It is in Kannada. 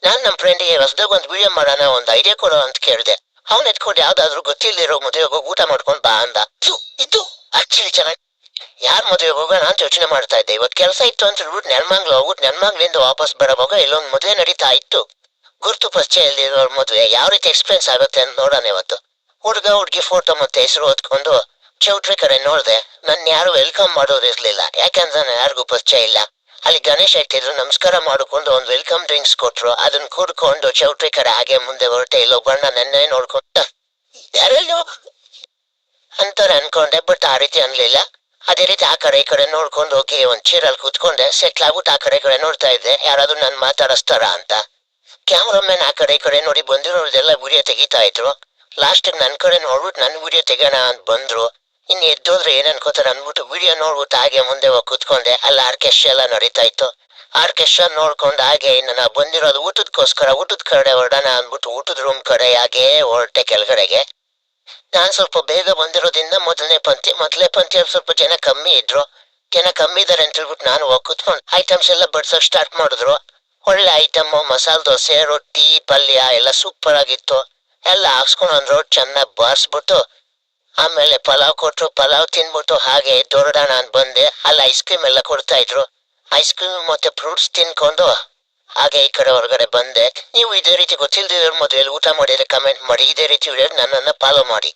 ನಾನ್ ನಮ್ಮ ಫ್ರೆಂಡಿಗೆ ಹೊಸದಾಗ ಒಂದು ವಿಡಿಯೋ ಮಾಡೋಣ ಒಂದು ಐಡಿಯಾ ಕೊಡೋ ಅಂತ ಕೇಳಿದೆ. ಅವ್ನ್ ಎತ್ಕೊಂಡು ಯಾವ್ದಾದ್ರು ಗೊತ್ತಿಲ್ದಿರೋ ಮದುವೆಗೆ ಹೋಗಿ ಊಟ ಮಾಡ್ಕೊಂಡ್ ಬಾ ಅಂದ. ಇದು ಆಕ್ಚುಲಿ ಚೆನ್ನಾಗಿ ಯಾರ್ ಮದುವೆಗೆ ಹೋಗೋಣ ಅಂತ ಯೋಚನೆ ಮಾಡ್ತಾ ಇದ್ದೆ. ಇವತ್ತು ಕೆಲಸ ಇತ್ತು ಅಂತ ಹೇಳ್ಬಿಟ್ಟು ನೆಲಮಂಗ್ಲ ಹೋಗ್ಬಿಟ್ಟು ನೆಲಮಂಗ್ಲಿಂದ ವಾಪಸ್ ಬರೋವಾಗ ಇಲ್ಲೊಂದು ಮದುವೆ ನಡೀತಾ ಇತ್ತು. ಗುರ್ತು ಪರಿಚಯ ಇಲ್ದಿರೋ ಮದುವೆ ಯಾವ ರೀತಿ ಎಕ್ಸ್ಪೀರಿಯನ್ಸ್ ಆಗುತ್ತೆ ಅಂತ ನೋಡೋಣ ಇವತ್ತು. ಹುಡುಗ ಹುಡುಗಿ ಫೋಟೋ ಮತ್ತೆ ಹೆಸರು ಓದ್ಕೊಂಡು ಚೌಟ್ರಿ ಕಡೆ ನೋಡ್ದೆ. ನನ್ನ ಯಾರು ವೆಲ್ಕಮ್ ಮಾಡೋರು ಇರ್ಲಿಲ್ಲ, ಯಾಕಂದ್ರೆ ನಾನು ಯಾರಿಗೂ ಪರಿಚಯ ಇಲ್ಲ. ಅಲ್ಲಿ ಗಣೇಶ್ ಇಟ್ಟಿದ್ರು, ನಮಸ್ಕಾರ ಮಾಡಿಕೊಂಡು ಒಂದು ವೆಲ್ಕಮ್ ಡ್ರಿಂಕ್ಸ್ ಕೊಟ್ರು. ಅದನ್ನ ಕುಡ್ಕೊಂಡು ಚೌಟ್ರಿ ಕಡೆ ಹಾಗೆ ಮುಂದೆ ಹೊರಟೆ. ಇಲ್ಲೋ ಬಣ್ಣ ನೆನ್ನೆ ನೋಡ್ಕೊಂಡ ಯಾರೆಲ್ಲೋ ಅಂತಾರೆ ಅನ್ಕೊಂಡೆ, ಬಟ್ ಆ ರೀತಿ ಅನ್ಲಿಲ್ಲ. ಅದೇ ರೀತಿ ಆ ಕಡೆ ಈ ಕಡೆ ನೋಡ್ಕೊಂಡು ಹೋಗಿ ಒಂದ್ ಚೀರಲ್ಲಿ ಕೂತ್ಕೊಂಡೆ. ಸೆಟ್ಲ್ ಆಗ್ಬಿಟ್ಟು ಆ ಕಡೆ ಈ ಕಡೆ ನೋಡ್ತಾ ಇದ್ದೆ ಯಾರಾದ್ರೂ ನನ್ ಮಾತಾಡಿಸ್ತಾರ ಅಂತ. ಕ್ಯಾಮ್ರಾಮನ್ ಆ ಕಡೆ ಈ ಕಡೆ ನೋಡಿ ಬಂದಿರೋದೆಲ್ಲ ವಿಡಿಯೋ ತೆಗಿತಾ ಇದ್ರು. ಲಾಸ್ಟ್ ನನ್ ಕಡೆ ನೋಡ್ಬಿಟ್ಟು ನನ್ ವಿಡಿಯೋ ತೆಗೋಣ ಅಂತ ಬಂದ್ರು. ಇನ್ ಎದ್ದೋದ್ರೆ ಏನ್ ಅನ್ಕೋತಾರೆ ಅನ್ಬಿಟ್ಟು ವಿಡಿಯೋ ನೋಡ್ಬಿಟ್ಟು ಹಾಗೆ ಮುಂದೆ ಹೋಗಿ ಕೂತ್ಕೊಂಡೆ. ಅಲ್ಲಿ ಆರ್ಕೆಸ್ಟ್ರಾ ಎಲ್ಲ ನಡೀತಾ ಇತ್ತು. ಆರ್ಕೆಸ್ಟ್ರಾ ನೋಡ್ಕೊಂಡು ಹಾಗೆ ಇನ್ನು ನಾ ಬಂದಿರೋದು ಊಟದಕ್ಕೋಸ್ಕರ ಊಟದ ಕಡೆ ಹೊರಡೋಣ ಅಂದ್ಬಿಟ್ಟು ಊಟದ ರೂಮ್ ಕಡೆ ಹಾಗೆ ಹೊರಟೆ ಕೆಳಗಡೆಗೆ. ನಾನ್ ಸ್ವಲ್ಪ ಬೇಗ ಬಂದಿರೋದ್ರಿಂದ ಮೊದಲನೇ ಪಂಕ್ತಿಯಲ್ಲಿ ಸ್ವಲ್ಪ ಜನ ಕಮ್ಮಿ ಇದ್ರು. ಜನ ಕಮ್ಮಿ ಇದಾರೆ ಅಂತ ಹೇಳ್ಬಿಟ್ಟು ನಾನು ಹೋಗಿ ಕೂತ್ಕೊಂಡು ಐಟಮ್ಸ್ ಎಲ್ಲ ಬಡ್ಸೋಕ್ ಸ್ಟಾರ್ಟ್ ಮಾಡಿದ್ರು. ಒಳ್ಳೆ ಐಟಮ್, ಮಸಾಲೆ ದೋಸೆ, ರೊಟ್ಟಿ, ಪಲ್ಯ ಎಲ್ಲ ಸೂಪರ್ ಆಗಿತ್ತು. ಎಲ್ಲ ಹಾಕ್ಸ್ಕೊಂಡು ಒಂದ್ ರೋಡ್ ಚೆನ್ನಾಗಿ ಬಾರಿಸ್ಬಿಟ್ಟು ಆಮೇಲೆ ಪಲಾವ್ ಕೊಟ್ರು. ಪಲಾವ್ ತಿನ್ಬಿಟ್ಟು ಹಾಗೆ ದೊರಡೋಣ ಅಂತ ಬಂದೆ. ಅಲ್ಲಿ ಐಸ್ ಕ್ರೀಮ್ ಎಲ್ಲ ಕೊಡ್ತಾ ಇದ್ರು. ಐಸ್ ಕ್ರೀಮ್ ಮತ್ತೆ ಫ್ರೂಟ್ಸ್ ತಿನ್ಕೊಂಡು ಹಾಗೆ ಈ ಕಡೆ ಹೊರಗಡೆ ಬಂದೆ. ನೀವು ಇದೇ ರೀತಿ ಗೊತ್ತಿಲ್ದಿರೋ ಮದುವೆಯಲ್ಲಿ ಊಟ ಮಾಡಿದ್ರೆ ಕಮೆಂಟ್ ಮಾಡಿ. ಇದೇ ರೀತಿ ನನ್ನನ್ನ ಫಾಲೋ ಮಾಡಿ.